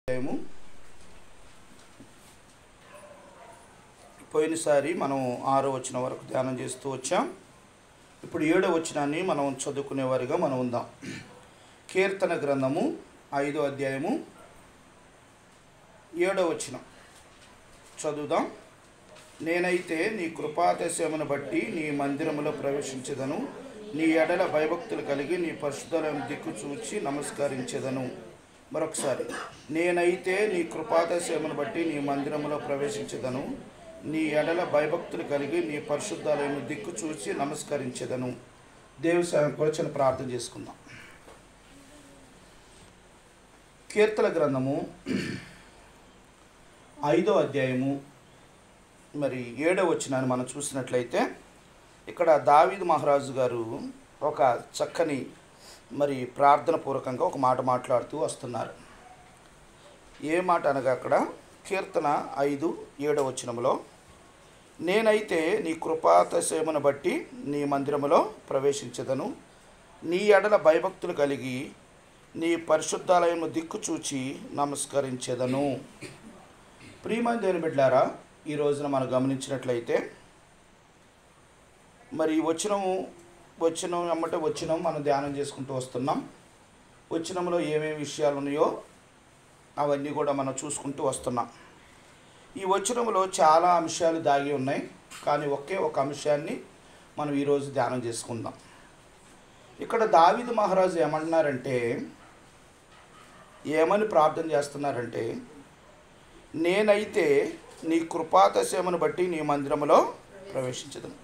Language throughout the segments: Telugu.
అధ్యాయము పోయినసారి మనం 6వ వచనం వరకు ధ్యానం చేస్తూ వచ్చాం. ఇప్పుడు 7వ వచనాన్ని మనం చదువుకునేవారిగా మనం ఉందాం. కీర్తన గ్రంథము 5వ అధ్యాయము 7వ వచనం చదువుదాం. నేనైతే నీ కృపాతిశయమును బట్టి నీ మందిరములో ప్రవేశించెదను, నీ ఎడల భయభక్తులు కలిగి నీ పరిశుద్ధులను దిక్కు చూచి నమస్కరించెదను. మరొకసారి, నేనైతే నీ కృపాతిశయమును బట్టి నీ మందిరములో ప్రవేశించెదను, నీ ఎడల భయభక్తులు కలిగి నీ పరిశుద్ధాలయము దిక్కు చూసి నమస్కరించెదను. దేవుని సహాయం కొరచని ప్రార్థన చేసుకుందాం. కీర్తన గ్రంథము 5వ అధ్యాయము 7వ వచనాన్ని మనం చూసినట్లయితే ఇక్కడ దావీదు మహారాజు గారు ఒక చక్కని ప్రార్థన పూర్వకంగా ఒక మాట మాట్లాడుతూ వస్తున్నారు. ఏ మాట అనగా అక్కడ కీర్తన 5:7 వచనంలో, నేనైతే నీ కృపాతిశయమును బట్టి నీ మందిరములో ప్రవేశించెదను, నీ ఎడల భయభక్తులు కలిగి నీ పరిశుద్ధాలయము దిక్కు చూచి నమస్కరించెదను. ప్రియమైన దేవుని బిడ్డలారా, ఈ రోజున మనం గమనించినట్లయితే వచనం మనం ధ్యానం చేసుకుంటూ వస్తున్నాం. వచనంలో ఏమేమి విషయాలు ఉన్నాయో అవన్నీ కూడా మనం చూసుకుంటూ వస్తున్నాం. ఈ వచనంలో చాలా అంశాలు దాగి ఉన్నాయి, కానీ ఒకే ఒక అంశాన్ని మనం ఈరోజు ధ్యానం చేసుకుందాం. ఇక్కడ దావీదు మహారాజు ఏమని ప్రార్థన చేస్తున్నారంటే, నేనైతే నీ కృపాతిశయమును బట్టి నీ మందిరములో ప్రవేశించదను.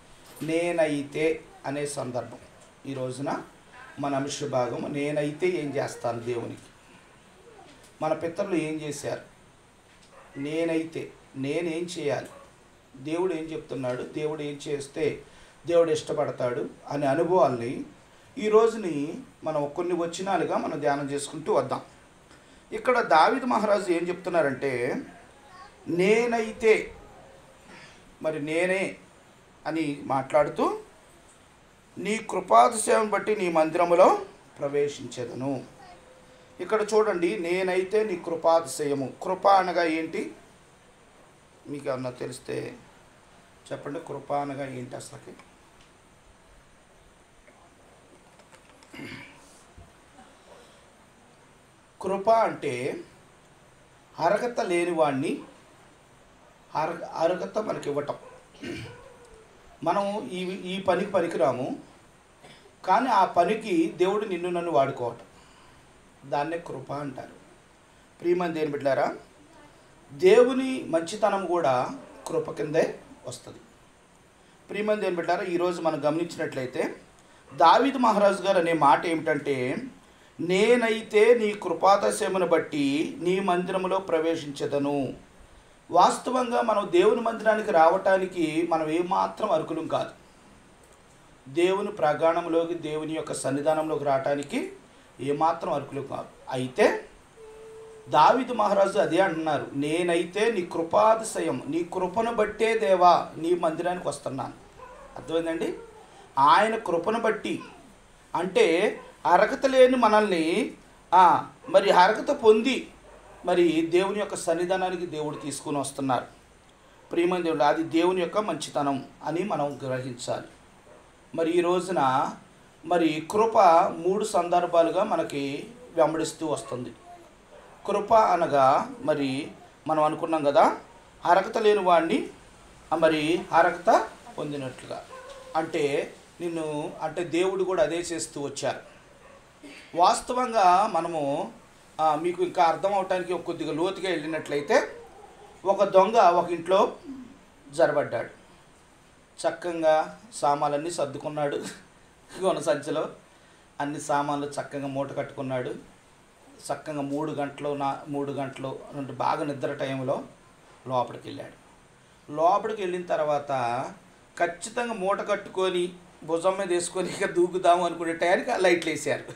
నేనైతే అనే సందర్భం ఈ రోజున మన అంశ భాగం. నేనైతే ఏం చేస్తాను దేవునికి? మన పితరులు ఏం చేశారు? నేనేం చేయాలి? దేవుడు ఏం చెప్తున్నాడు? దేవుడు ఏం చేస్తే దేవుడు ఇష్టపడతాడు అనే అనుభవాల్ని ఈ రోజుని మనం కొన్ని వచనాలుగా మనం ధ్యానం చేసుకుంటూ వద్దాం. ఇక్కడ దావీదు మహారాజు ఏం చెప్తున్నారంటే, నేనైతే నేనే అని మాట్లాడుతూ నీ కృపాతిశయమును బట్టి నీ మందిరములో ప్రవేశించెదను. ఇక్కడ చూడండి, నేనైతే నీ కృపాతిశయము. కృప అనగా ఏంటి? మీకు ఏమన్నా తెలిస్తే చెప్పండి. కృప అనగా ఏంటి అసలుకి? కృప అంటే అర్హత లేని వాడిని అర్హత మనకి ఇవ్వటం. మనం ఈ పనికి పనికిరాము, కానీ ఆ పనికి దేవుడు నిన్ను నన్ను వాడుకోవటం, దాన్నే కృప అంటారు. ప్రియమైన దేవుని బిడ్డలారా, దేవుని మంచితనం కూడా కృప కిందే వస్తుంది. ప్రియమైన దేవుని బిడ్డలారా, ఈరోజు మనం గమనించినట్లయితే దావీదు మహారాజు గారు అనే మాట ఏమిటంటే, నేనైతే నీ కృపాతిశయమును బట్టి నీ మందిరములో ప్రవేశించెదను. వాస్తవంగా మనం దేవుని మందిరానికి రావటానికి మనం ఏమాత్రం అర్హులం కాదు. దేవుని ప్రాంగణంలోకి, దేవుని యొక్క సన్నిధానంలోకి రావటానికి ఏమాత్రం అర్హులం కాదు. అయితే దావీదు మహారాజు అదే అంటున్నారు, నేనైతే నీ కృపాతిశయం, నీ కృపను బట్టే దేవా నీ మందిరానికి వస్తున్నాను. అర్థమైందండి? ఆయన కృపను బట్టి అంటే అర్హత లేని మనల్ని అర్హత పొంది దేవుని యొక్క సన్నిధానానికి దేవుడు తీసుకుని వస్తున్నారు. ప్రియమైన దేవుడు, అది దేవుని యొక్క మంచితనం అని మనం గ్రహించాలి. ఈ రోజున కృప 3 సందర్భాలుగా మనకి వెంబడిస్తూ వస్తుంది. కృప అనగా మనం అనుకున్నాం కదా, అర్హత లేని వాడిని అర్హత పొందినట్లుగా. అంటే దేవుడు కూడా అదే చేస్తూ వచ్చారు. వాస్తవంగా మనము మీకు ఇంకా అర్థం అవటానికి కొద్దిగా లోతుగా వెళ్ళినట్లయితే, ఒక దొంగ ఒక ఇంట్లో జరబడ్డాడు. చక్కగా సామాన్లన్నీ సర్దుకున్నాడు. గొన సంచిలో అన్ని సామాన్లు చక్కగా మూట కట్టుకున్నాడు. చక్కగా 3 గంటలు అంటే బాగా నిద్ర టైంలో లోపలికి వెళ్ళాడు. లోపలికి వెళ్ళిన తర్వాత ఖచ్చితంగా మూట కట్టుకొని భుజం మీద వేసుకొని ఇక దూకుదాము అనుకునే టయానికి లైట్లు వేసారు.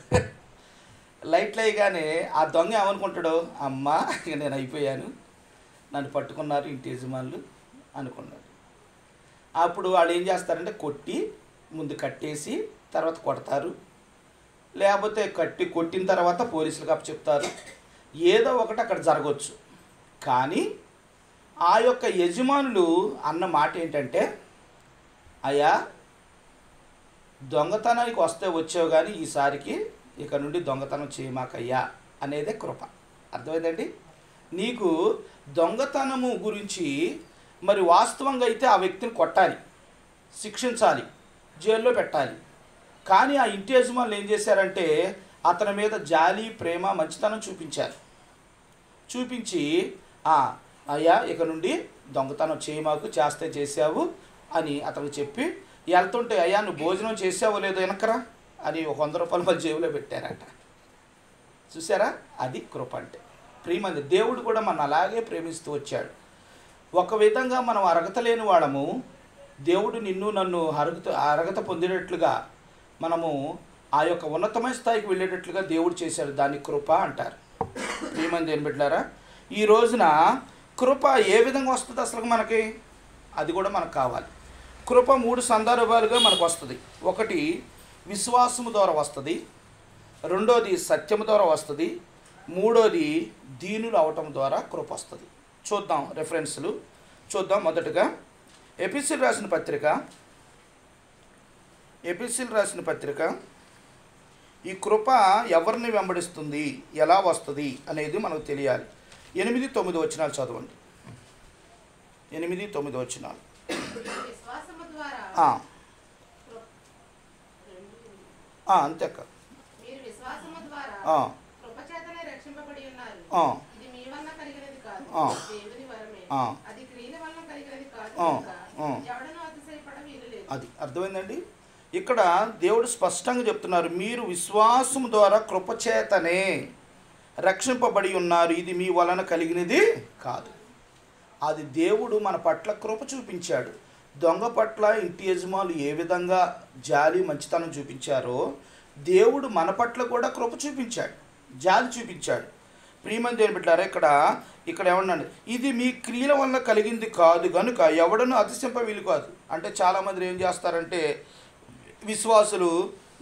లైట్లు వేయగానే ఆ దొంగ ఏమనుకుంటాడు, అమ్మా ఇక నేను అయిపోయాను, నన్ను పట్టుకున్నారు ఇంటి యజమానులు అనుకున్నాడు. అప్పుడు వాళ్ళు ఏం చేస్తారంటే కొట్టి ముందు కట్టేసి తర్వాత కొడతారు, లేకపోతే కొట్టిన తర్వాత పోలీసులకు అప్పచెప్తారు, ఏదో ఒకటి అక్కడ జరగవచ్చు. కానీ ఆ యొక్క యజమానులు అన్న మాట ఏంటంటే, అయ్యా దొంగతనానికి వస్తే వచ్చావు కానీ ఈసారికి ఇక నుండి దొంగతనం చేయమాకయ్యా అనేదే కృప. అర్థమైందండి? నీకు దొంగతనము గురించి మరి వాస్తవంగా అయితే ఆ వ్యక్తిని కొట్టాలి, శిక్షించాలి, జైల్లో పెట్టాలి. కానీ ఆ ఇంటి యజమానులు ఏం చేశారంటే అతని మీద జాలి, ప్రేమ, మంచితనం చూపించారు. చూపించి అయ్యా ఇక నుండి దొంగతనం చేయమాకు, చేస్తే చేసావు అని అతనికి చెప్పి వెళ్తుంటే, అయ్యా నువ్వు భోజనం చేసావో లేదో వెనకరా అని 100 రూపాయలు మన జేబులో పెట్టారట. చూసారా? అది కృప అంటే. ప్రియమంది, దేవుడు కూడా మన అలాగే ప్రేమిస్తూ వచ్చాడు. ఒక విధంగా మనం అర్హత లేని వాళ్ళము, దేవుడు నిన్ను నన్ను అర్హత పొందేటట్లుగా మనము ఆ యొక్క ఉన్నతమైన స్థాయికి వెళ్ళేటట్లుగా దేవుడు చేశాడు. దాన్ని కృప అంటారు. ప్రియమంది ఏం బిడ్డలారా, ఈ రోజున కృప ఏ విధంగా వస్తుంది అసలు మనకి? అది కూడా మనకు కావాలి. కృప 3 సందర్భాలుగా మనకు వస్తుంది. ఒకటి విశ్వాసము ద్వారా వస్తుంది, రెండోది సత్యము ద్వారా వస్తుంది, మూడోది దీనులు అవటం ద్వారా కృప వస్తుంది. చూద్దాం, రెఫరెన్స్లు చూద్దాం. మొదటగా ఎపిసిల్ రాసిన పత్రిక ఈ కృప ఎవరిని వెంబడిస్తుంది, ఎలా వస్తుంది అనేది మనకు తెలియాలి. 8-9 వచనాలు చదవండి. 8-9 వచనాలు. అంతే అక్క. అది అర్థమైందండి. ఇక్కడ దేవుడు స్పష్టంగా చెప్తున్నారు, మీరు విశ్వాసము ద్వారా కృపచేతనే రక్షింపబడి ఉన్నారు, ఇది మీ వలన కలిగినది కాదు. అది దేవుడు మన పట్ల కృప చూపించాడు. దొంగ పట్ల ఇంటి యజమానులు ఏ విధంగా జాలి, మంచితనం చూపించారో దేవుడు మన పట్ల కూడా కృప చూపించాడు, జాలి చూపించాడు. ప్రియమైన దేవుని బిడ్డలారా, ఇక్కడ ఏమన్నాడు, ఇది మీ క్రియల వల్ల కలిగింది కాదు కనుక ఎవడను అతిశయింప వీలు కాదు. అంటే చాలామంది ఏం చేస్తారంటే, విశ్వాసులు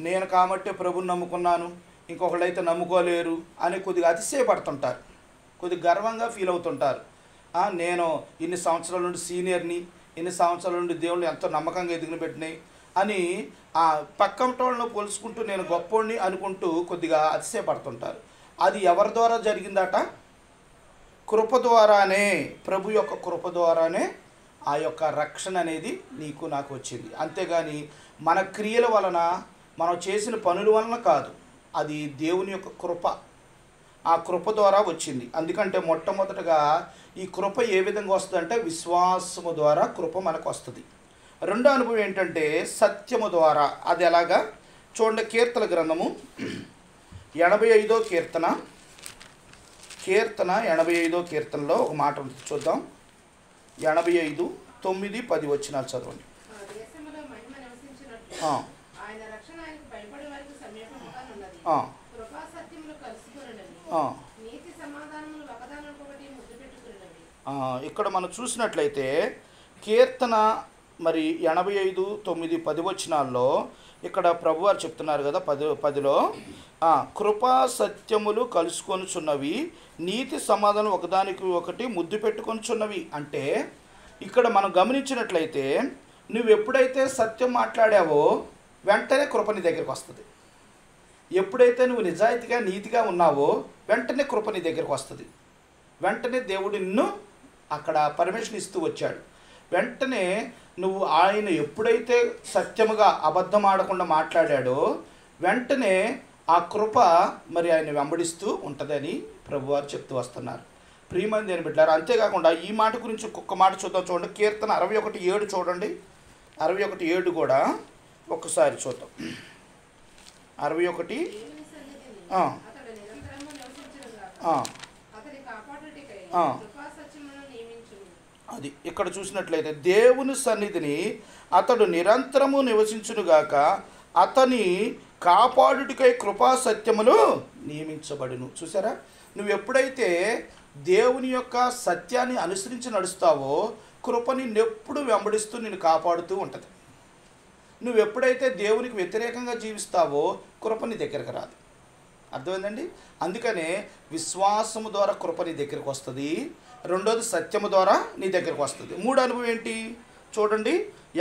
నేను కాబట్టి ప్రభుని నమ్ముకున్నాను, ఇంకొకళ్ళైతే నమ్ముకోలేరు అని కొద్దిగా అతిశయపడుతుంటారు, కొద్దిగా గర్వంగా ఫీల్ అవుతుంటారు. నేను ఇన్ని సంవత్సరాల నుండి సీనియర్ని, ఇన్ని సంవత్సరాల నుండి దేవుళ్ళు ఎంతో నమ్మకంగా ఎదిగిన పెట్టినాయి అని ఆ పక్కటోళ్ళను పోల్చుకుంటూ నేను గొప్పోడిని అనుకుంటూ కొద్దిగా అతిశయపడుతుంటారు. అది ఎవరి ద్వారా జరిగిందట? కృప ద్వారానే, ప్రభు యొక్క కృప ద్వారానే ఆ యొక్క రక్షణ అనేది నీకు నాకు వచ్చింది. అంతేగాని మన క్రియల వలన, మనం చేసిన పనుల వలన కాదు. అది దేవుని యొక్క కృప, ఆ కృప ద్వారా వచ్చింది. అందుకంటే మొట్టమొదటగా ఈ కృప ఏ విధంగా వస్తుందంటే విశ్వాసము ద్వారా కృప మనకు వస్తుంది. రెండో అనుభవం ఏంటంటే సత్యము ద్వారా. అది ఎలాగా చూడండి. కీర్తన గ్రంథము 85వ కీర్తన 85వ కీర్తనలో ఒక మాట ఉంటుంది, చూద్దాం. 85, 9, 10 వచనాలు చదవండి. ఇక్కడ మనం చూసినట్లయితే కీర్తన మరి 85, 9, 10 వచనాల్లో ఇక్కడ ప్రభువారు చెప్తున్నారు కదా, 10లో కృపా సత్యములు కలుసుకొనుచున్నవి, నీతి సమాధానం ఒకదానికి ఒకటి ముద్దు పెట్టుకొనుచున్నవి. అంటే ఇక్కడ మనం గమనించినట్లయితే నువ్వు ఎప్పుడైతే సత్యం మాట్లాడావో వెంటనే కృప నీ దగ్గరికి వస్తుంది. ఎప్పుడైతే నువ్వు నిజాయితీగా, నీతిగా ఉన్నావో వెంటనే కృప నీ దగ్గరికి వస్తుంది. వెంటనే దేవుడు నిన్ను అక్కడ పర్మిషన్ ఇస్తూ వచ్చాడు. వెంటనే నువ్వు ఆయన ఎప్పుడైతే సత్యముగా అబద్ధం ఆడకుండా మాట్లాడాడో వెంటనే ఆ కృప మరి ఆయన వెంబడిస్తూ ఉంటుందని ప్రభువారు చెప్తూ వస్తున్నారు. ప్రియమైన దేవుని బిడ్డలారా, అంతేకాకుండా ఈ మాట గురించి ఒక్కొక్క మాట చూద్దాం. చూడండి, కీర్తన 61:7 చూడండి. 61:7 కూడా ఒక్కసారి చూద్దాం. 61 అది ఇక్కడ చూసినట్లయితే దేవుని సన్నిధిని అతడు నిరంతరము నివసించునుగాక, అతని కాపాడుటకై కృపా సత్యములు నియమించబడును. చూసారా? నువ్వు ఎప్పుడైతే దేవుని యొక్క సత్యాన్ని అనుసరించి నడుస్తావో కృప నిన్నెప్పుడు వెంబడిస్తూ నిన్ను కాపాడుతూ ఉంటుంది. నువ్వు ఎప్పుడైతే దేవునికి వ్యతిరేకంగా జీవిస్తావో కృప నీ దగ్గరకు రాదు. అర్థమైందండి. అందుకనే విశ్వాసము ద్వారా కృప నీ దగ్గరికి వస్తుంది, రెండోది సత్యము ద్వారా నీ దగ్గరికి వస్తుంది. మూడో అనుభవం ఏంటి చూడండి.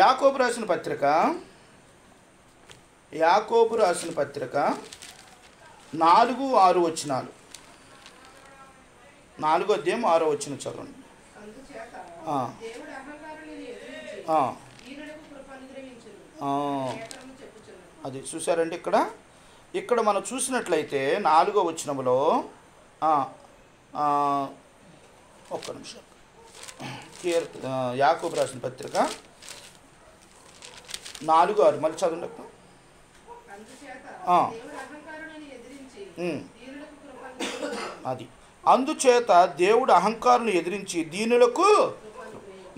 యాకోబు రాసిన పత్రిక 4-6 వచనాలు. 4వ అధ్యాయం 6వ వచనం చదవండి. అది చూసారండి. ఇక్కడ మనం చూసినట్లయితే 4వ వచనంలో ఒక్క నిమిషం, యాకోబు రాసిన పత్రిక 4:6 మళ్ళీ చదవండి. అది అందుచేత దేవుడు అహంకారుని ఎదిరించి దీనులకు,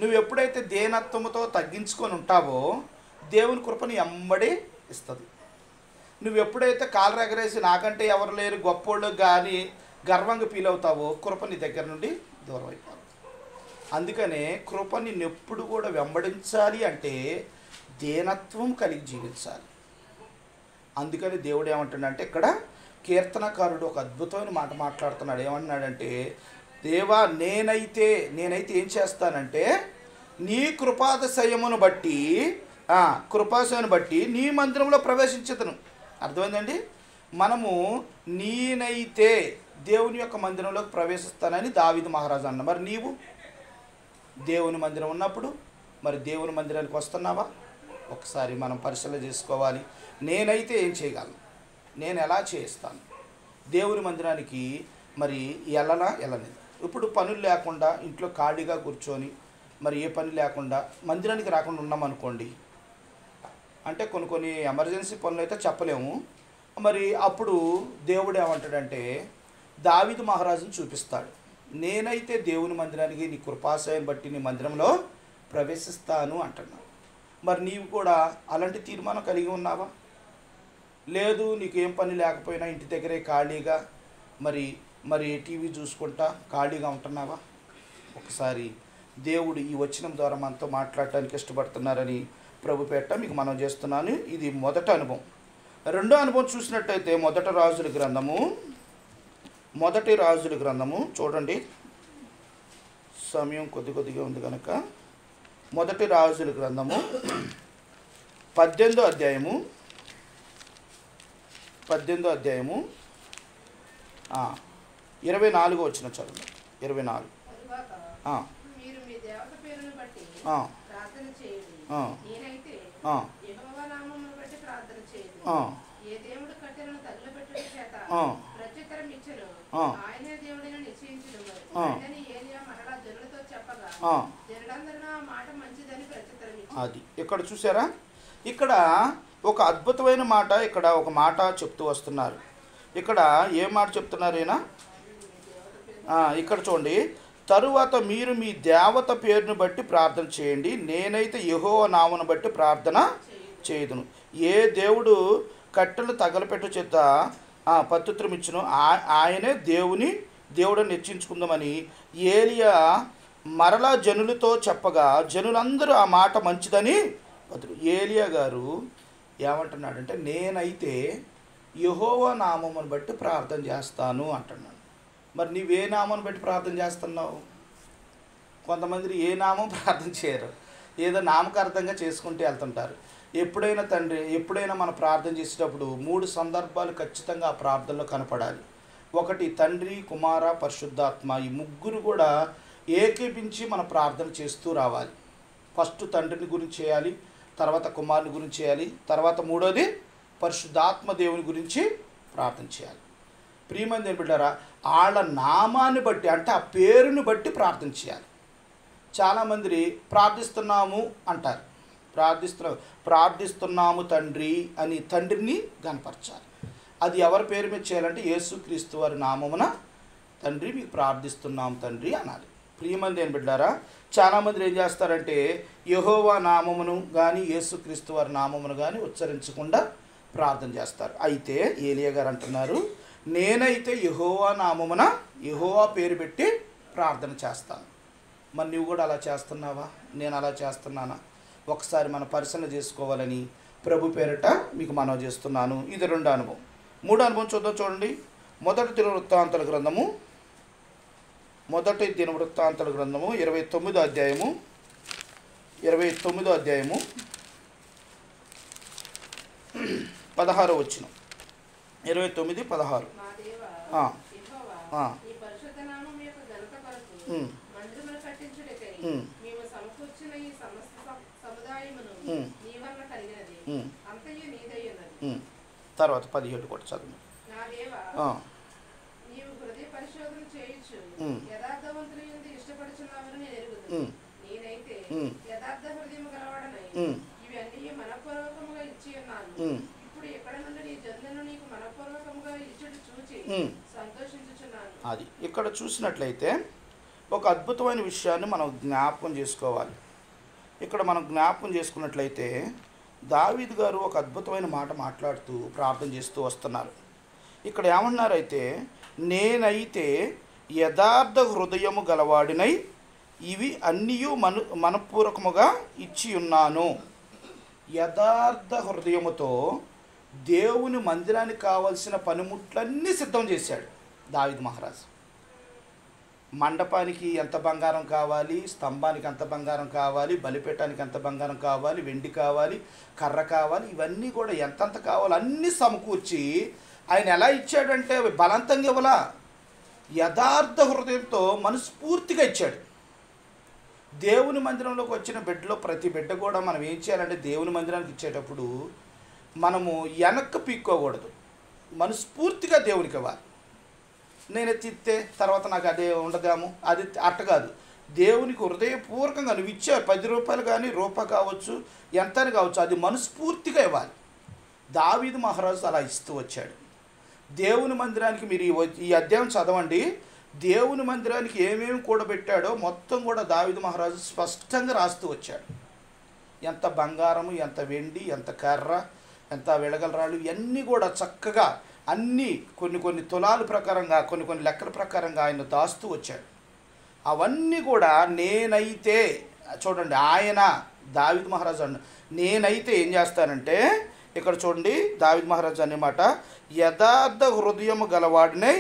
నువ్వు ఎప్పుడైతే దేనత్వముతో తగ్గించుకొని ఉంటావో దేవుని కృపని ఎమ్మడి ఇస్తుంది. నువ్వు ఎప్పుడైతే కాలు ఎగరేసి నాకంటే ఎవరు లేరు గొప్పోళ్ళు కానీ గర్వంగా ఫీల్ అవుతావో కృప నీ దగ్గర నుండి దూరం అయిపోతుంది. అందుకనే కృప నిన్ను ఎప్పుడు కూడా వెంబడించాలి అంటే దేనత్వం కలిగి జీవించాలి. అందుకని దేవుడు ఏమంటున్నాడంటే ఇక్కడ కీర్తనకారుడు ఒక అద్భుతమైన మాట మాట్లాడుతున్నాడు. ఏమంటున్నాడంటే, దేవా నేనైతే ఏం చేస్తానంటే నీ కృపాతిశయమును బట్టి నీ మందిరంలో ప్రవేశించదను. అర్థమైందండి. మనము నేనైతే దేవుని యొక్క మందిరంలోకి ప్రవేశిస్తానని దావీదు మహారాజు అన్న. మరి నీవు దేవుని మందిరం ఉన్నప్పుడు మరి దేవుని మందిరానికి వస్తున్నావా? ఒకసారి మనం పరిశీలన చేసుకోవాలి. నేనైతే ఏం చేయగలను, నేను ఎలా చేస్తాను దేవుని మందిరానికి? మరి వెళ్ళలేదు. ఇప్పుడు పనులు లేకుండా ఇంట్లో ఖాళీగా కూర్చొని మరి ఏ పని లేకుండా మందిరానికి రాకుండా ఉన్నామనుకోండి, అంటే కొన్ని ఎమర్జెన్సీ పనులు అయితే చెప్పలేము. మరి అప్పుడు దేవుడు ఏమంటాడంటే దావీదు మహారాజుని చూపిస్తాడు. నేనైతే దేవుని మందిరానికి నీ కృపాశయం బట్టి నీ మందిరంలో ప్రవేశిస్తాను అంటున్నాను. మరి నీవు కూడా అలాంటి తీర్మానం కలిగి ఉన్నావా? లేదు, నీకేం పని లేకపోయినా ఇంటి దగ్గరే ఖాళీగా మరి టీవీ చూసుకుంటా ఖాళీగా ఉంటున్నావా? ఒకసారి దేవుడు ఈ వచనం ద్వారా మనతో మాట్లాడటానికి ఇష్టపడుతున్నారని ప్రభుపేట మీకు మనం చేస్తున్నాను. ఇది మొదటి అనుభవం. రెండో అనుభవం చూసినట్టయితే మొదటి రాజుల గ్రంథము చూడండి. సమయం కొద్దిగా ఉంది కనుక మొదటి రాజుల గ్రంథము 18వ అధ్యాయము 24వ వచనం చదువు. 24 అది ఇక్కడ చూసారా? ఇక్కడ ఒక అద్భుతమైన మాట, ఇక్కడ ఒక మాట చెప్తూ వస్తున్నారు. ఇక్కడ ఏ మాట చెప్తున్నారు ఈయన? ఇక్కడ చూడండి. తరువాత మీరు మీ దేవత పేరును బట్టి ప్రార్థన చేయండి, నేనైతే యెహోవా నామమును బట్టి ప్రార్థన చేయదును. ఏ దేవుడు కట్టెలు తగలపెట్టు చేత పత్తుత్రం ఇచ్చును ఆయనే దేవుడని హెచ్చించుకుందామని ఏలియా మరలా జనులతో చెప్పగా జనులందరూ ఆ మాట మంచిదని బతులు. ఏలియా గారు ఏమంటున్నాడంటే నేనైతే యెహోవా నామమును బట్టి ప్రార్థన చేస్తాను అంటున్నాడు. మరి నీవే నామమును బట్టి ప్రార్థన చేస్తున్నావు? కొంతమంది ఏ నామం ప్రార్థన చేయరు, ఏదో నామకార్థంగా చేసుకుంటూ వెళ్తుంటారు. ఎప్పుడైనా మనం ప్రార్థన చేసేటప్పుడు 3 సందర్భాలు ఖచ్చితంగా ఆ ప్రార్థనలో కనపడాలి. ఒకటి తండ్రి, కుమార, పరిశుద్ధాత్మ, ఈ ముగ్గురు కూడా ఏకీపించి మన ప్రార్థన చేస్తూ రావాలి. ఫస్ట్ తండ్రిని గురించి చేయాలి, తర్వాత కుమారుని గురించి చేయాలి, తర్వాత మూడోది పరిశుద్ధాత్మ దేవుని గురించి ప్రార్థన చేయాలి. ప్రియమైన దేవుని బిడ్డలారా, వాళ్ళ నామాన్ని బట్టి అంటే ఆ పేరుని బట్టి ప్రార్థన చేయాలి. చాలామంది ప్రార్థిస్తున్నాము అంటారు, ప్రార్థిస్తున్నాము తండ్రి అని తండ్రిని గనపరచాలి. అది ఎవరి పేరు మీద చేయాలంటే యేసుక్రీస్తు వారి నామమున తండ్రి మీకు ప్రార్థిస్తున్నాము తండ్రి అనాలి. ప్రియమైన దేవుని బిడ్డలారా, చాలామంది ఏం చేస్తారంటే యెహోవా నామమును కానీ యేసుక్రీస్తు వారి నామమును కానీ ఉచ్చరించకుండా ప్రార్థన చేస్తారు. అయితే ఏలియా గారు అంటున్నారు నేనైతే యెహోవా నామమున యెహోవా పేరు పెట్టి ప్రార్థన చేస్తాను. మరి నువ్వు కూడా అలా చేస్తున్నావా? నేను అలా చేస్తున్నానా? ఒకసారి మనం పరిశీలన చేసుకోవాలని ప్రభు పేరిట మీకు మనవి చేస్తున్నాను. ఇది రెండో అనుభవం. మూడో అనుభవం చూద్దాం. చూడండి, మొదటి దినవృత్తాంతాల గ్రంథము 29వ అధ్యాయము 16వ వచనం. 29:16. తర్వాత 17 కూడా చదువు. అది ఇక్కడ చూసినట్లయితే ఒక అద్భుతమైన విషయాన్ని మనం జ్ఞాపకం చేసుకోవాలి. ఇక్కడ మనం జ్ఞాపకం చేసుకున్నట్లయితే దావీదు గారు ఒక అద్భుతమైన మాట మాట్లాడుతూ ప్రార్థన చేస్తూ వస్తున్నారు. ఇక్కడ ఏమన్నారైతే, నేనైతే యథార్థ హృదయము గలవాడినై ఇవి అన్నీ మనపూర్వకముగా ఇచ్చి ఉన్నాను. యథార్థ హృదయముతో దేవుని మందిరానికి కావలసిన పనిముట్లన్నీ సిద్ధం చేశాడు దావీదు మహారాజు. మండపానికి ఎంత బంగారం కావాలి, స్తంభానికి ఎంత బంగారం కావాలి, బలిపీఠానికి ఎంత బంగారం కావాలి, వెండి కావాలి, కర్ర కావాలి, ఇవన్నీ కూడా ఎంతంత కావాలి అన్నీ సమకూర్చి ఆయన ఎలా ఇచ్చాడంటే బలవంతంగా ఇవ్వలా, యథార్థ హృదయంతో మనస్ఫూర్తిగా ఇచ్చాడు. దేవుని మందిరంలోకి వచ్చిన బిడ్డలో ప్రతి బిడ్డ కూడా మనం ఏం చేయాలంటే దేవుని మందిరానికి ఇచ్చేటప్పుడు మనము వెనక్కి పీక్కోకూడదు, మనస్ఫూర్తిగా దేవునికి ఇవ్వాలి. నేను ఎత్తితే తర్వాత నాకు అదే ఉండదేమో, అది అట్ట కాదు. దేవునికి హృదయపూర్వకంగా నువ్వు ఇచ్చే 10 రూపాయలు కానీ రూపాయి కావచ్చు, ఎంతని కావచ్చు, అది మనస్ఫూర్తిగా ఇవ్వాలి. దావీదు మహారాజు అలా ఇస్తూ వచ్చాడు. దేవుని మందిరానికి మీరు ఈ అధ్యాయం చదవండి. దేవుని మందిరానికి ఏమేమి కూడబెట్టాడో మొత్తం కూడా దావీదు మహారాజు స్పష్టంగా రాస్తూ వచ్చాడు. ఎంత బంగారము, ఎంత వెండి, ఎంత కర్ర, ఎంత వెలగలరాళ్ళు, ఇవన్నీ కూడా చక్కగా అన్నీ కొన్ని తులాల ప్రకారంగా కొన్ని లెక్కల ప్రకారంగా ఆయన దాస్తూ వచ్చాడు. అవన్నీ కూడా నేనైతే చూడండి, ఆయన దావీదు మహారాజు అన్న నేనైతే ఏం చేస్తానంటే, ఇక్కడ చూడండి దావీదు మహారాజు అన్నమాట, యథార్థ హృదయము గలవాడినై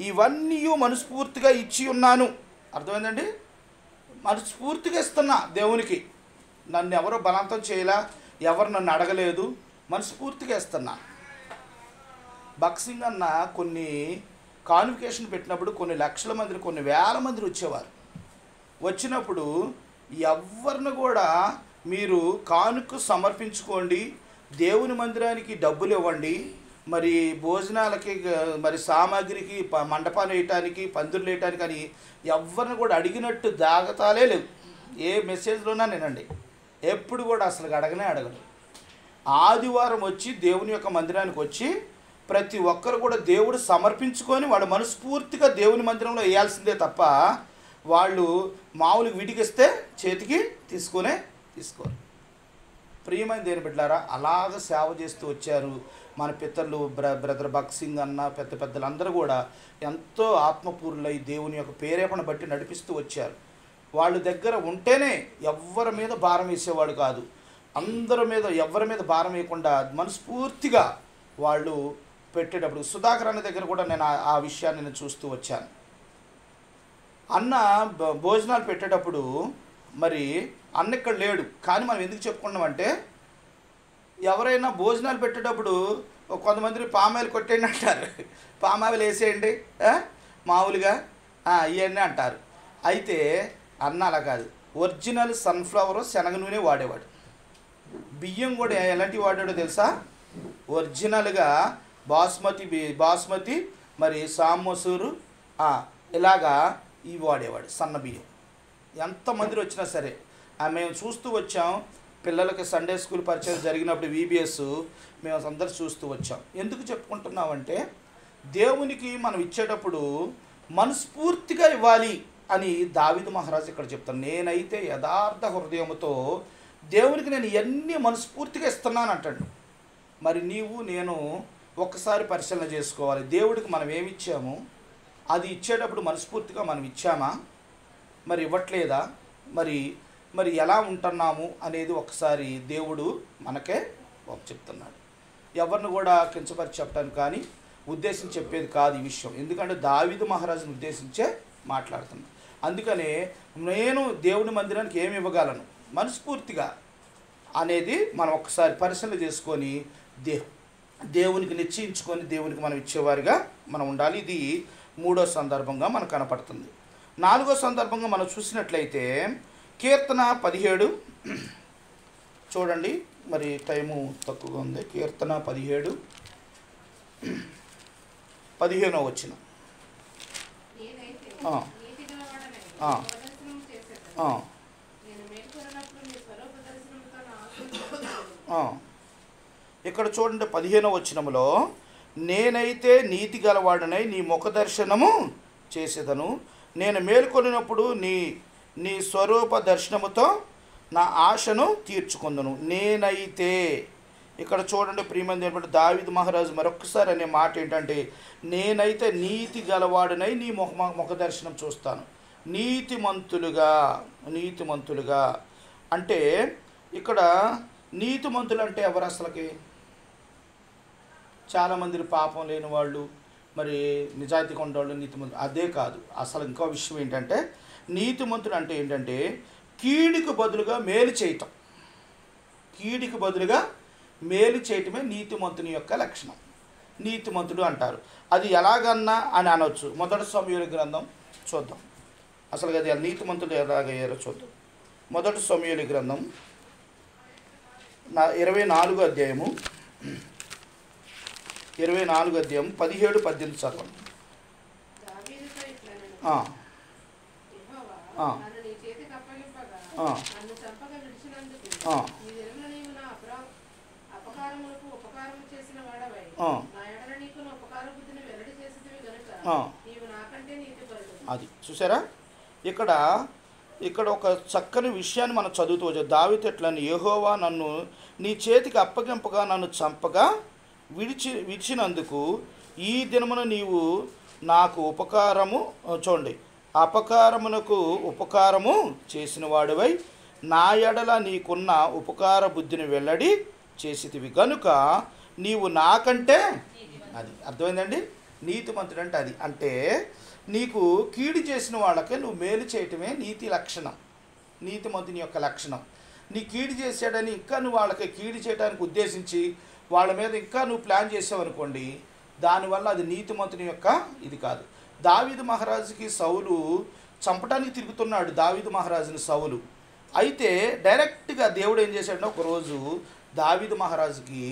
ఇవన్నీ మనస్ఫూర్తిగా ఇచ్చి ఉన్నాను. అర్థమైందండి? మనస్ఫూర్తిగా ఇస్తున్నా దేవునికి. నన్ను ఎవరో బలవంతం చేయలా, ఎవరు నన్ను అడగలేదు, మనస్ఫూర్తిగా ఇస్తున్నా. బాక్సింగ్ అన్న కొన్ని కాన్వికేషన్ పెట్టినప్పుడు కొన్ని లక్షల మంది, కొన్ని వేల మంది వచ్చేవారు. వచ్చినప్పుడు ఎవరిని కూడా మీరు కానుక సమర్పించుకోండి, దేవుని మందిరానికి డబ్బులు ఇవ్వండి, మరి భోజనాలకి, మరి సామాగ్రికి, మండపాలు వేయటానికి, పందిర్లు వేయటానికి అని ఎవరిని కూడా అడిగినట్టు దాగతాలే లేవు. ఏ మెసేజ్లోనా నేనండి ఎప్పుడు కూడా అసలు అడగను. ఆదివారం వచ్చి దేవుని యొక్క మందిరానికి వచ్చి ప్రతి ఒక్కరు కూడా దేవుడు సమర్పించుకొని వాళ్ళు మనస్ఫూర్తిగా దేవుని మందిరంలో వేయాల్సిందే తప్ప వాళ్ళు మామూలుగా విడిగిస్తే చేతికి తీసుకోరు. ప్రియమైన దేవుని బిడ్డలారా, అలాగ సేవ చేస్తూ వచ్చారు మన పితరులు. బ్రదర్ బాక్సింగ్ అన్న పెద్దలందరూ కూడా ఎంతో ఆత్మపూర్ణులై దేవుని యొక్క ప్రేరేపణ బట్టి నడిపిస్తూ వచ్చారు. వాళ్ళ దగ్గర ఉంటేనే ఎవరి మీద భారం వేసేవాడు కాదు. అందరి మీద ఎవరి మీద భారం వేయకుండా మనస్ఫూర్తిగా వాళ్ళు పెట్టేటప్పుడు, సుధాకర్ అన్న దగ్గర కూడా నేను ఆ విషయాన్ని నేను చూస్తూ వచ్చాను. అన్న భోజనాలు పెట్టేటప్పుడు మరి అన్న ఇక్కడ లేడు, కానీ మనం ఎందుకు చెప్పుకున్నామంటే, ఎవరైనా భోజనాలు పెట్టేటప్పుడు కొంతమంది పామాయిల్ కొట్టేయండి అంటారు, పామాయిల్ వేసేయండి మామూలుగా ఇవన్నీ అంటారు. అయితే అన్న అలా కాదు, ఒరిజినల్ సన్ఫ్లవర్ శనగ నూనె వాడేవాడు. బియ్యం కూడా ఎలాంటివి వాడాడో తెలుసా? ఒరిజినల్గా బాస్మతి మరి సామసూరు ఇలాగా ఇవి వాడేవాడు, సన్న బియ్యం. ఎంతమంది వచ్చినా సరే మేము చూస్తూ వచ్చాం. పిల్లలకి సండే స్కూల్ పరిచయం జరిగినప్పుడు VBS మేము అందరూ చూస్తూ వచ్చాం. ఎందుకు చెప్పుకుంటున్నామంటే, దేవునికి మనం ఇచ్చేటప్పుడు మనస్ఫూర్తిగా ఇవ్వాలి అని దావీదు మహారాజు ఇక్కడ చెప్తాను. నేనైతే యథార్థ హృదయముతో దేవునికి నేను ఎన్ని మనస్ఫూర్తిగా ఇస్తున్నాను అంటాడు. మరి నీవు నేను ఒక్కసారి పరిశీలన చేసుకోవాలి. దేవుడికి మనం ఏమి ఇచ్చాము, అది ఇచ్చేటప్పుడు మనస్ఫూర్తిగా మనం ఇచ్చామా, మరి ఇవ్వట్లేదా, మరి ఎలా ఉంటున్నాము అనేది ఒకసారి దేవుడు మనకే చెప్తున్నాడు. ఎవరిని కూడా కించపరిచి చెప్పడానికి కానీ ఉద్దేశించి చెప్పేది కాదు ఈ విషయం. ఎందుకంటే దావీదు మహారాజుని ఉద్దేశించే మాట్లాడుతున్నాను. అందుకనే నేను దేవుని మందిరానికి ఏమి ఇవ్వగలను మనస్ఫూర్తిగా అనేది మనం ఒక్కసారి పరిశీలన చేసుకొని దేవునికి నిశ్చయించుకొని దేవునికి మనం ఇచ్చేవారిగా మనం ఉండాలి. ఇది 3వ సందర్భంగా మనకు కనపడుతుంది. 4వ సందర్భంగా మనం చూసినట్లయితే కీర్తన 17 చూడండి. మరి టైము తక్కువగా ఉంది. కీర్తన 17 15వ వచనం. ఇక్కడ చూడండి 15వ వచనంలో, నేనైతే నీతి గలవాడనై నీ ముఖ దర్శనము చేసేదను, నేను మేల్కొనినప్పుడు నీ స్వరూప దర్శనముతో నా ఆశను తీర్చుకుందును. నేనైతే ఇక్కడ చూడండి ప్రియమైన దేవుడు దావీదు మహారాజు మరొకసారి అనే మాట ఏంటంటే, నేనైతే నీతి గలవాడనై నీ ముఖ దర్శనం చూస్తాను. నీతిమంతులుగా అంటే ఇక్కడ నీతిమంతులు అంటే ఎవరు అసలుకి? చాలామంది పాపం లేని వాళ్ళు, మరి నిజాయితీగా ఉండేవాళ్ళు నీతిమంతులు. అదే కాదు, అసలు ఇంకో విషయం ఏంటంటే నీతిమంతుడు అంటే ఏంటంటే కీడుకు బదులుగా మేలు చేయటం. కీడుకు బదులుగా మేలు చేయటమే నీతిమంతుని యొక్క లక్షణం. నీతిమంతుడు అంటారు. అది ఎలాగన్నా అని అనవచ్చు. మొదటి సమూయేలు గ్రంథం చూద్దాం. అసలు అది నీతిమంతుడు ఎలాగయ్యారో చూద్దాం. మొదటి సమూయేలు గ్రంథం 24వ అధ్యాయము 17-18 చదవండి. అది చూసారా? ఇక్కడ ఒక చక్కని విషయాన్ని మనం చదువుతూ వచ్చాం. దావీదు ఎట్లని, యెహోవా నన్ను నీ చేతికి అప్పగింపగా నన్ను చంపగా విడిచినందుకు ఈ దినమున నీవు నాకు చూడండి, అపకారమునకు ఉపకారము చేసిన వాడివై నా ఎడల నీకున్న ఉపకార బుద్ధిని వెల్లడి చేసితివి గనుక నీవు నాకంటే, అది అర్థమైందండి. నీతిమంతుడు అంటే అది. అంటే నీకు కీడు చేసిన వాళ్ళకే నువ్వు మేలు చేయటమే నీతి లక్షణం, నీతిమంతుని యొక్క లక్షణం. నీ కీడు చేసాడని ఇంకా నువ్వు వాళ్ళకి కీడు చేయడానికి ఉద్దేశించి వాళ్ళ మీద ఇంకా నువ్వు ప్లాన్ చేసావనుకోండి, దానివల్ల అది నీతిమంతుని యొక్క ఇది కాదు. దావీదు మహారాజుకి సౌలు చంపడానికి తిరుగుతున్నాడు. దావీదు మహారాజుని సౌలు అయితే డైరెక్ట్గా దేవుడు ఏం చేశాడంటే, ఒకరోజు దావీదు మహారాజుకి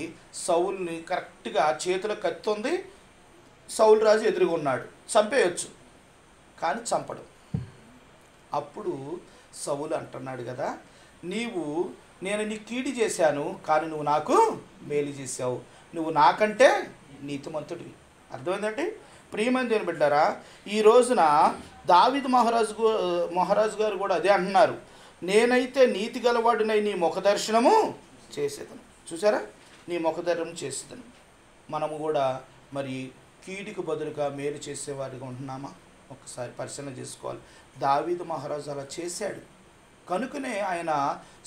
సౌలుని కరెక్ట్గా చేతిలో కత్తి ఉంది, సౌలు రాజు ఎదురుగా ఉన్నాడు, చంపేయచ్చు కానీ చంపడు. అప్పుడు సౌలు అంటున్నాడు కదా, నేను నీ కీడు చేశాను కానీ నువ్వు నాకు మేలు చేసావు, నువ్వు నాకంటే నీతిమంతుడివి. అర్థమైందండి ప్రియమైన దేవుని బిడ్డారా? ఈ రోజున దావీదు మహారాజు గారు కూడా అదే అంటున్నారు, నేనైతే నీతి గలవాడినై నీ ముఖ దర్శనము చేసేదను. చూసారా? నీ ముఖ దర్శనం చేసేదను. మనము కూడా మరి కీడుకు బదులుగా మేలు చేసేవారిగా ఉంటున్నామా? ఒకసారి పరిశీలన చేసుకోవాలి. దావీదు మహారాజు అలా చేశాడు కనుకనే ఆయన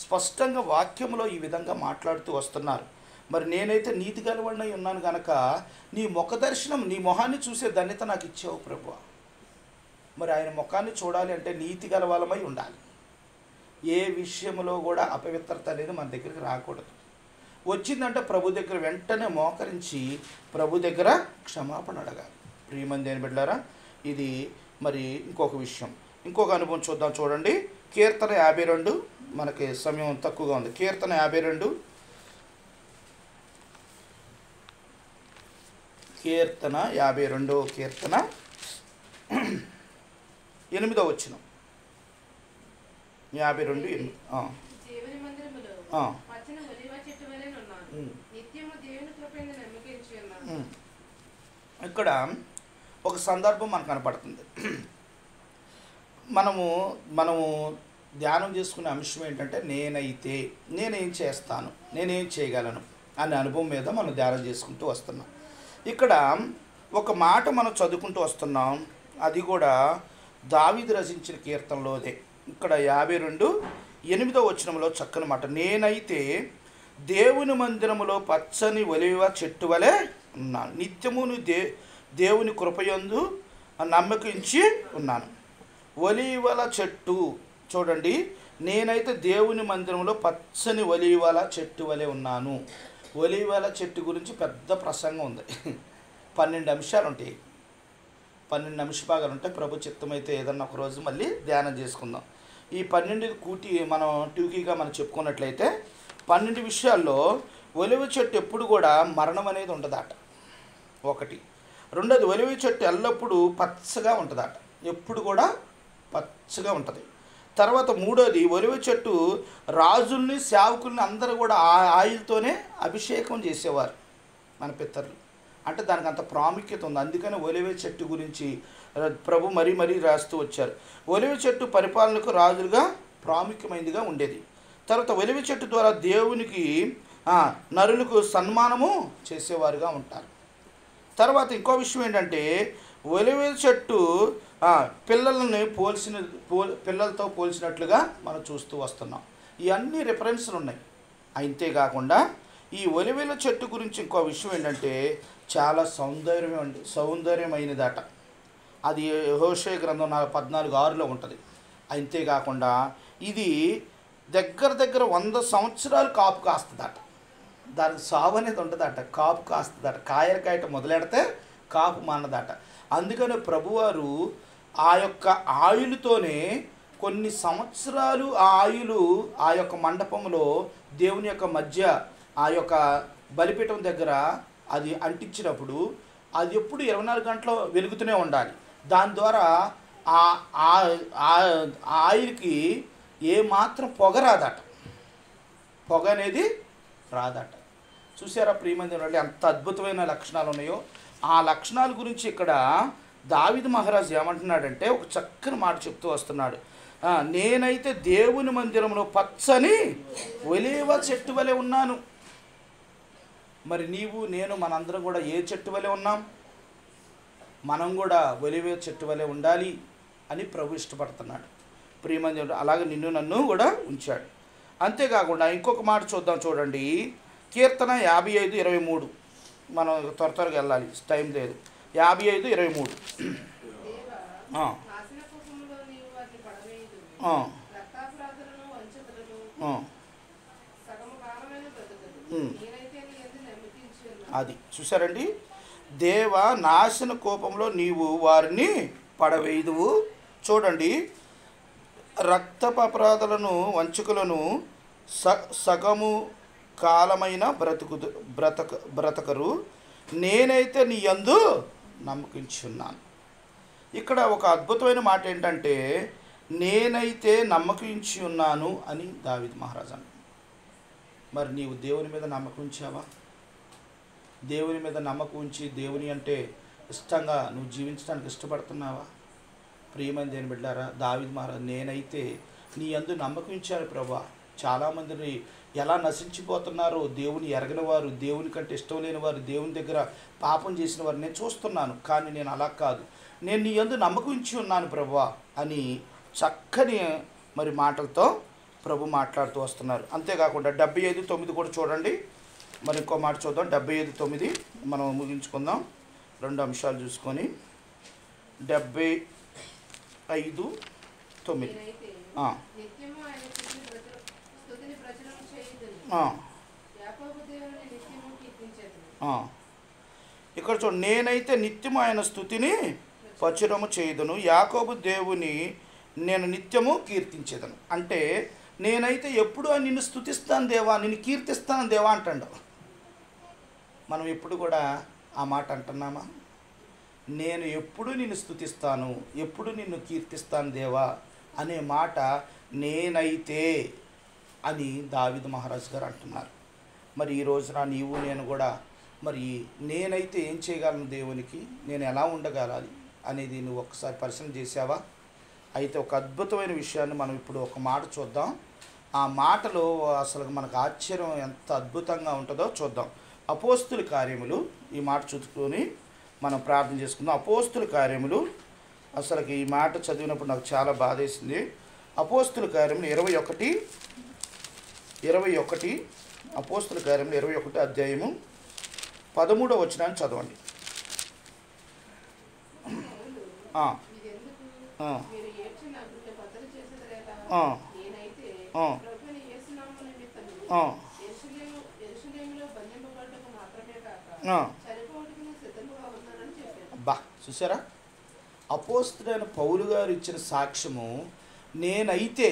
స్పష్టంగా వాక్యంలో ఈ విధంగా మాట్లాడుతూ వస్తున్నారు. మరి నేనైతే నీతి గలవాడినై ఉన్నాను కనుక నీ ముఖ దర్శనం, నీ మొహాన్ని చూసే ధన్యత నాకు ఇచ్చావు ప్రభువా. మరి ఆయన ముఖాన్ని చూడాలి అంటే నీతి గలవాళ్ళమై ఉండాలి. ఏ విషయంలో కూడా అపవిత్రత అనేది మన దగ్గరికి రాకూడదు. వచ్చిందంటే ప్రభు దగ్గర వెంటనే మోకరించి ప్రభు దగ్గర క్షమాపణ అడగాలి. ప్రియమైన దేవుని బిడ్డలారా, ఇది మరి ఇంకొక విషయం, ఇంకొక అనుభవం చూద్దాం. చూడండి కీర్తన 52, మనకి సమయం తక్కువగా ఉంది. కీర్తన 52 కీర్తన 8వ వచనం. 52:8. ఇక్కడ ఒక సందర్భం మనకు కనపడుతుంది. మనము ధ్యానం చేసుకునే అంశం ఏంటంటే నేనేం చేస్తాను, నేనేం చేయగలను అనే అనుభవం మీద మనం ధ్యానం చేసుకుంటూ వస్తున్నాం. ఇక్కడ ఒక మాట మనం చదువుకుంటూ వస్తున్నాం, అది కూడా దావీదు రచించిన కీర్తనలోదే. ఇక్కడ 52:8 వచనంలో చక్కని మాట, నేనైతే దేవుని మందిరములో పచ్చని ఒలీవ చెట్టు వలె ఉన్నాను. నిత్యమును దేవుని కృపయందు నమ్మకించి ఉన్నాను. ఒలీవల చెట్టు చూడండి, నేనైతే దేవుని మందిరంలో పచ్చని ఒలీవల చెట్టు వలె ఉన్నాను. ఒలీవల చెట్టు గురించి పెద్ద ప్రసంగం ఉంది. 12 అంశాలు ఉంటాయి, 12 అంశ భాగాలు ఉంటాయి. ప్రభు చిత్తమైతే ఏదన్నా ఒక రోజు మళ్ళీ ధ్యానం చేసుకుందాం. ఈ 12 కూటి మనం ట్యూకీగా మనం చెప్పుకున్నట్లయితే 12 విషయాల్లో ఒలివ చెట్టు ఎప్పుడు కూడా మరణం అనేది ఉండదట, ఒకటి. రెండోది, ఒలివ చెట్టు ఎల్లప్పుడూ పచ్చగా ఉంటుందట, ఎప్పుడు కూడా పచ్చగా ఉంటుంది. తర్వాత మూడోది, ఒలివ చెట్టు రాజుల్ని సేవకుల్ని అందరూ కూడా ఆయిల్తోనే అభిషేకం చేసేవారు మన పితరులు. అంటే దానికి అంత ప్రాముఖ్యత ఉంది. అందుకని ఒలివ చెట్టు గురించి ప్రభు మరీ మరీ రాస్తూ వచ్చారు. ఒలివ చెట్టు పరిపాలనకు రాజులుగా ప్రాముఖ్యమైనదిగా ఉండేది. తర్వాత ఒలివ చెట్టు ద్వారా దేవునికి నరులకు సన్మానము చేసేవారుగా ఉంటారు. తర్వాత ఇంకో విషయం ఏంటంటే, ఒలివ చెట్టు పిల్లల్ని పిల్లలతో పోల్చినట్లుగా మనం చూస్తూ వస్తున్నాం. ఇవన్నీ రిఫరెన్స్లు ఉన్నాయి. అంతేకాకుండా ఈ ఒలివల చెట్టు గురించి ఇంకో విషయం ఏంటంటే, చాలా సౌందర్యమైనదట. అది హోషేయ గ్రంథం 14:6లో ఉంటుంది. అంతేకాకుండా ఇది దగ్గర 100 సంవత్సరాలు కాపు కాస్తుందట. దానికి సాగు అనేది ఉంటుందట, కాపు కాస్తుందట. కాయట మొదలెడితే కాపు మానదట. అందుకని ప్రభువారు ఆ యొక్క ఆయులుతోనే కొన్ని సంవత్సరాలు ఆ ఆయులు ఆ యొక్క మండపంలో దేవుని యొక్క మధ్య ఆ యొక్క బలిపీఠం దగ్గర అది అంటించినప్పుడు అది ఎప్పుడు 24 గంటలు వెలుగుతూనే ఉండాలి. దాని ద్వారా ఆ ఆయిల్కి ఏమాత్రం పొగ రాదట, పొగ అనేది రాదట. చూసారా ప్రియమంది, అంత అద్భుతమైన లక్షణాలు ఉన్నాయో. ఆ లక్షణాల గురించి ఇక్కడ దావీదు మహారాజు ఏమంటున్నాడంటే, ఒక చక్కని మాట చెప్తూ వస్తున్నాడు. నేనైతే దేవుని మందిరంలో పచ్చని ఒలీవ చెట్టు వలె ఉన్నాను. మరి నీవు నేను మనందరం కూడా ఏ చెట్టు వలె ఉన్నాం? మనం కూడా ఒలీవ చెట్టు వలె ఉండాలి అని ప్రభు ఇష్టపడుతున్నాడు. ప్రియమంది, అలాగే నిన్ను నన్ను కూడా ఉంచాడు. అంతేకాకుండా ఇంకొక మాట చూద్దాం, చూడండి. కీర్తన 55:23. మనం త్వరగా వెళ్ళాలి, టైం లేదు. 55:23. అది చూసారండి. దేవ, నాశన కోపంలో నీవు వారిని పడవేయుదువు. చూడండి, రక్తపు అపరాధులను వంచకులను సగము కాలమైన బ్రతకరు, నేనైతే నీ యందు నమ్మకించున్నాను. ఇక్కడ ఒక అద్భుతమైన మాట ఏంటంటే, నేనైతే నమ్మకించి ఉన్నాను అని దావీదు మహారాజు అన్నాడు. మరి నీవు దేవుని మీద నమ్మకం ఉంచావా? దేవుని మీద నమ్మకం ఉంచి దేవుని అంటే ఇష్టంగా నువ్వు జీవించడానికి ఇష్టపడుతున్నావా? ప్రియమైన దేని బిడ్డారా, దావీదు మహారాజు నేనైతే నీ యందు నమ్మకం ఉంచాను ప్రభా. చాలామందిని ఎలా నశించిపోతున్నారో, దేవుని ఎరగని వారు, దేవుని కంటే ఇష్టం లేని వారు, దేవుని దగ్గర పాపం చేసిన వారు నేను చూస్తున్నాను. కానీ నేను అలా కాదు, నేను నీ యందు నమ్మకం ఉంచి ఉన్నాను ప్రభువా అని చక్కని మరి మాటలతో ప్రభు మాట్లాడుతూ వస్తున్నారు. అంతేకాకుండా 75:9 కూడా చూడండి. మరి ఇంకో మాట చూద్దాం. 75:9 మనం ముగించుకుందాం, 2 అంశాలు చూసుకొని. 75:9 ఇక్కడ చూడండి. నేనైతే నిత్యము ఆయన స్తుతిని ప్రచురము చేయుదును, యాకోబు దేవుని నేను నిత్యము కీర్తించేదను. అంటే నేనైతే ఎప్పుడు నిన్ను స్తుతిస్తాను దేవా, నిన్ను కీర్తిస్తాను దేవా అంటాడు. మనం ఎప్పుడు కూడా ఆ మాట అంటున్నామా? నేను ఎప్పుడు నిన్ను స్తుతిస్తాను, ఎప్పుడు నిన్ను కీర్తిస్తాను దేవా అనే మాట నేనైతే అని దావీదు మహారాజు గారు అంటున్నారు. మరి ఈ రోజున నీవు నేను కూడా మరి నేనైతే ఏం చేయగలను దేవునికి, నేను ఎలా ఉండగలాలి అనేది నువ్వు ఒక్కసారి పరిశీలన చేసావా? అయితే ఒక అద్భుతమైన విషయాన్ని మనం ఇప్పుడు ఒక మాట చూద్దాం. ఆ మాటలో అసలు మనకు ఆశ్చర్యం ఎంత అద్భుతంగా ఉంటుందో చూద్దాం. అపోస్తుల కార్యములు, ఈ మాట చూసుకొని మనం ప్రార్థన చేసుకుందాం. అపోస్తుల కార్యములు, అసలుకి ఈ మాట చదివినప్పుడు నాకు చాలా బాధేసింది. అపోస్తుల కార్యములు 21 అపోస్తుల కార్యములు 21 అధ్యాయము 13వ వచనాన్ని చదవండి. బా చూసారా, అపోస్తలుడైన పౌలు గారు ఇచ్చిన సాక్ష్యము, నేనైతే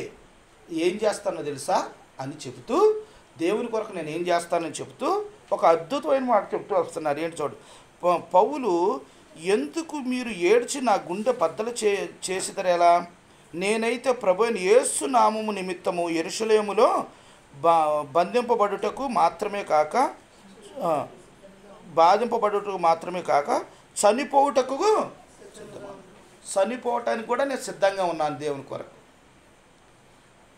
ఏం చేస్తానో తెలుసా అని చెబుతూ, దేవుని కొరకు నేను ఏం చేస్తానని చెబుతూ ఒక అద్భుతమైన మాట చెప్తూ వస్తున్నారు. ఏంటి చూడు, పౌలు, ఎందుకు మీరు ఏడ్చి నా గుండె బద్దలు చేసిదరేలా? నేనైతే ప్రభువైన యేసు నామము నిమిత్తము యెరూషలేములో బాధింపబడుటకు మాత్రమే కాక చనిపోవటానికి కూడా నేను సిద్ధంగా ఉన్నాను దేవుని కొరకు.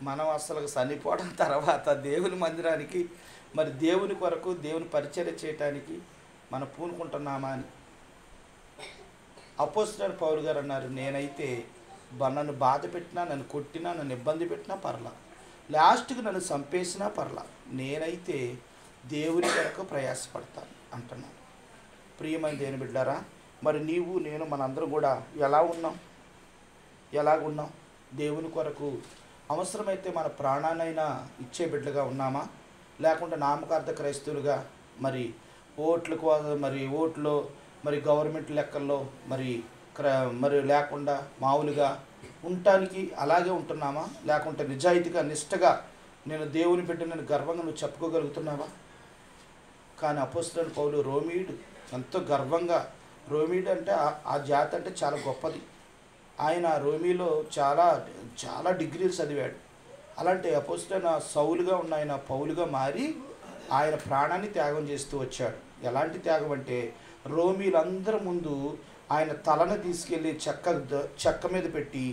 మనం అసలు చనిపోవడం తర్వాత దేవుని మందిరానికి, మరి దేవుని కొరకు దేవుని పరిచర్య చేయటానికి మనం పూనుకుంటున్నామా అని అపోస్తలుడైన పౌలు గారు అన్నారు, నేనైతే నన్ను బాధ పెట్టినా, నన్ను కొట్టినా, నన్ను ఇబ్బంది పెట్టినా పర్లా, లాస్ట్కి నన్ను చంపేసినా పర్లా, నేనైతే దేవుని కొరకు ప్రయాసపడతాను అంటున్నాను. ప్రియమైన దేవుని బిడ్డారా, మరి నీవు నేను మనందరం కూడా ఎలాగున్నాం? దేవుని కొరకు అవసరమైతే మన ప్రాణానైనా ఇచ్చే బిడ్డలుగా ఉన్నామా? లేకుంటే నామకార్థ క్రైస్తవులుగా మరి ఓట్లో మరి గవర్నమెంట్ లెక్కల్లో మరి లేకుండా మామూలుగా ఉండటానికి అలాగే ఉంటున్నామా? లేకుంటే నిజాయితీగా నిష్టగా నేను దేవుని బిడ్డనని గర్వంగా నువ్వు చెప్పుకోగలుగుతున్నావా? కానీ అపోస్తలుడైన పౌలు రోమీయుడు, ఎంతో గర్వంగా, రోమీయుడు అంటే ఆ జాతి అంటే చాలా గొప్పది. ఆయన రోమీలో చాలా చాలా డిగ్రీలు చదివాడు. అలాంటి అపోస్తలుడైన సౌలుగా ఉన్న ఆయన పౌలుగా మారి ఆయన ప్రాణాన్ని త్యాగం చేస్తూ వచ్చాడు. ఎలాంటి త్యాగం అంటే, రోమీలందరి ముందు ఆయన తలను తీసుకెళ్ళి చెక్క మీద పెట్టి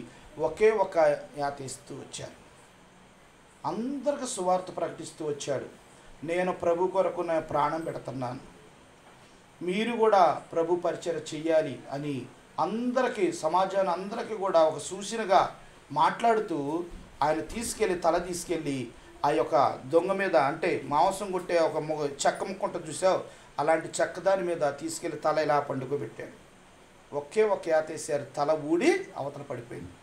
ఒకే ఒక యాత ఇస్తూ వచ్చాడు. అందరికి సువార్త ప్రకటిస్తూ వచ్చాడు, నేను ప్రభు కొరకు నా ప్రాణం పెడుతున్నాను, మీరు కూడా ప్రభు పరిచర్య చెయ్యాలి అని అందరికీ, సమాజాన్ని అందరికీ కూడా ఒక సూచనగా మాట్లాడుతూ ఆయన తల తీసుకెళ్ళి ఆ యొక్క దొంగ మీద, అంటే మాంసం కొట్టే ఒక చెక్క ముక్క ఉంటుంది చూసావు, అలాంటి చెక్క దాని మీద తీసుకెళ్ళి తల ఇలా పండుకోబెట్టాడు. ఒకే ఒక యాతేసారు, తల ఊడి అవతల పడిపోయింది.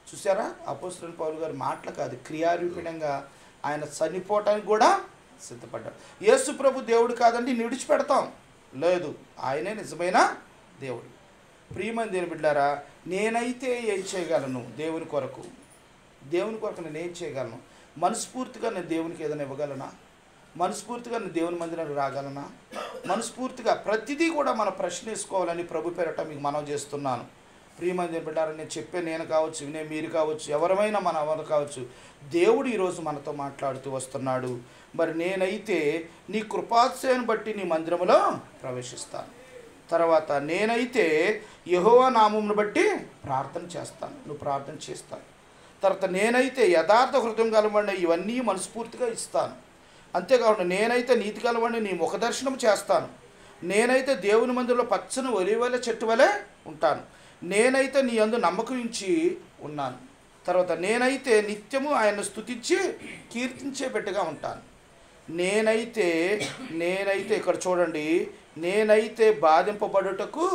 చూసారా, అపోస్తలుడైన పౌలు గారు మాటలు కాదు, క్రియారూపిణంగా ఆయన చనిపోవటానికి కూడా సిద్ధపడ్డాడు. యేసు ప్రభు దేవుడు కాదండి విడిచిపెడతాం, లేదు, ఆయనే నిజమైన దేవుడు. ప్రియమైన దేవుని బిడ్డారా, నేనైతే ఏం చేయగలను? దేవుని కొరకు నేను ఏం చేయగలను? మనస్ఫూర్తిగా నేను దేవునికి ఏదైనా ఇవ్వగలనా? మనస్ఫూర్తిగా నేను దేవుని మందిరానికి రాగలనా? మనస్ఫూర్తిగా ప్రతిదీ కూడా మనం ప్రశ్న వేసుకోవాలని ప్రభు పేరట మీకు మనం చేస్తున్నాను. ప్రియమైన దేవుని బిడ్డారా, నేను చెప్పే నేను కావచ్చు, వినే మీరు కావచ్చు, ఎవరైనా ఎవరు కావచ్చు, దేవుడు ఈరోజు మనతో మాట్లాడుతూ వస్తున్నాడు. మరి నేనైతే నీ కృపాతిశయాన్ని బట్టి నీ మందిరంలో ప్రవేశిస్తాను. తర్వాత నేనైతే యెహోవా నామమును బట్టి ప్రార్థన చేస్తాను, నువ్వు ప్రార్థన చేస్తాను. తర్వాత నేనైతే యథార్థ హృదయం కలవండి, ఇవన్నీ మనస్ఫూర్తిగా ఇస్తాను. అంతేకాకుండా నేనైతే నీతి కలవండి, నీ ముఖ దర్శనం చేస్తాను. నేనైతే దేవుని మందిరంలో పచ్చని ఒలివల చెట్టు వలె ఉంటాను. నేనైతే నీ యందు నమ్మకం ఉంచి ఉన్నాను. తర్వాత నేనైతే నిత్యము ఆయన్ను స్తుతించి కీర్తించే బిడ్డగా ఉంటాను. నేనైతే ఇక్కడ చూడండి, నేనైతే బాధింపబడుటకు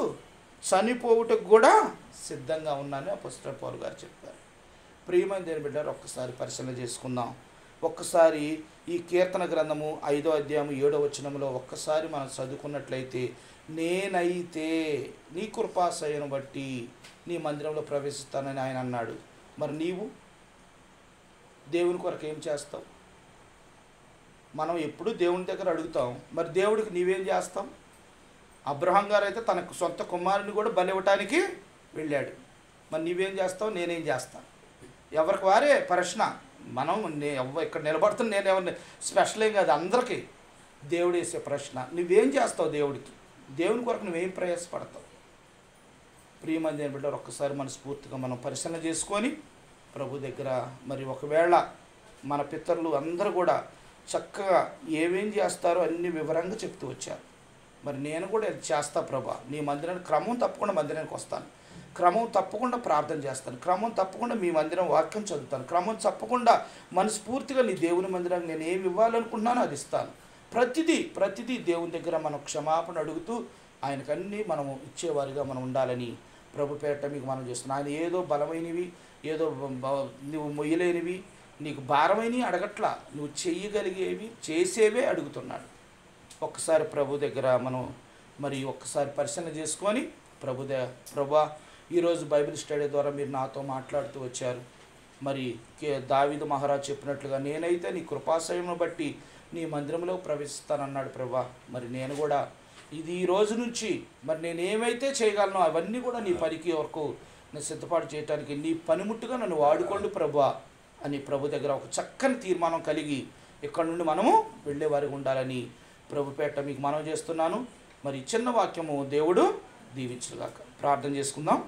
చనిపోవుటకు కూడా సిద్ధంగా ఉన్నాను అపోస్తలుడైన పౌలు గారు చెప్పారు. ప్రియమైన దేవుని బిడ్డలారా, ఒక్కసారి పరిశీలన చేసుకుందాం. ఒక్కసారి ఈ కీర్తన గ్రంథము 5వ అధ్యాయం 7వ వచనంలో ఒక్కసారి మనం చదువుకున్నట్లయితే, నేనైతే నీ కృపాశయను బట్టి నీ మందిరంలో ప్రవేశిస్తానని ఆయన అన్నాడు. మరి నీవు దేవుని కొరకు ఏం చేస్తావు? మనం ఎప్పుడు దేవుని దగ్గర అడుగుతాం, మరి దేవుడికి నీవేం చేస్తాం? అబ్రహాం గారు అయితే తన సొంత కుమారుని కూడా బలి ఇవ్వటానికి వెళ్ళాడు. మరి నీవేం చేస్తావు? నేనేం చేస్తాను? ఎవరికి వారే ప్రశ్న. మనం ఇక్కడ నిలబడుతున్న నేను ఎవరిని స్పెషల్ ఏం కాదు, అందరికీ దేవుడు వేసే ప్రశ్న, నువ్వేం చేస్తావు దేవుడికి? దేవుని కొరకు నువ్వేం ప్రయాసపడతావు? ప్రియమైన దేవుని బిడ్డలారా, ఒక్కసారి మనస్ఫూర్తిగా మనం పరిశీలన చేసుకొని ప్రభు దగ్గర, మరి ఒకవేళ మన పితరులు అందరూ కూడా చక్కగా ఏమేం చేస్తారో అన్ని వివరంగా చెప్తూ వచ్చారు. మరి నేను కూడా ఇది చేస్తా ప్రభా, నీ మందిరానికి క్రమం తప్పకుండా మందిరానికి వస్తాను, క్రమం తప్పకుండా ప్రార్థన చేస్తాను, క్రమం తప్పకుండా మీ మందిరం వాక్యం చదువుతాను, క్రమం తప్పకుండా మనస్ఫూర్తిగా నీ దేవుని మందిరానికి నేను ఏమి ఇవ్వాలనుకుంటున్నానో అది ఇస్తాను. ప్రతిదీ దేవుని దగ్గర మనం క్షమాపణ అడుగుతూ ఆయనకన్నీ మనము ఇచ్చేవారిగా మనం ఉండాలని ప్రభు పేరట మీకు మనం చేస్తున్నాం. ఆయన ఏదో బలమైనవి, ఏదో నువ్వు మొయ్యలేనివి, నీకు భారమైనవి అడగట్లా, నువ్వు చెయ్యగలిగేవి చేసేవే అడుగుతున్నాడు. ఒక్కసారి ప్రభు దగ్గర మనం మరి ఒక్కసారి పరిశీలన చేసుకొని ప్రభువా ఈరోజు బైబిల్ స్టడీ ద్వారా మీరు నాతో మాట్లాడుతూ వచ్చారు. మరి దావీదు మహారాజు చెప్పినట్లుగా నేనైతే నీ కృపాశయమును బట్టి నీ మందిరంలో ప్రవేశిస్తానన్నాడు ప్రభువా. మరి నేను కూడా ఇది ఈ రోజు నుంచి మరి నేను ఏమైతే చేయగలను అవన్నీ కూడా నీ పనికి వరకు నేను సిద్ధపాటు చేయడానికి నీ పనిముట్టుగా నన్ను వాడుకోండి ప్రభువా అని ప్రభు దగ్గర ఒక చక్కని తీర్మానం కలిగి ఇక్కడ నుండి మనము వెళ్ళేవారికి ఉండాలని ప్రభుపేట మీకు మనవి చేస్తున్నాను. మరి చిన్న వాక్యము దేవుడు దీవించుగాక. ప్రార్థన చేసుకుందాం.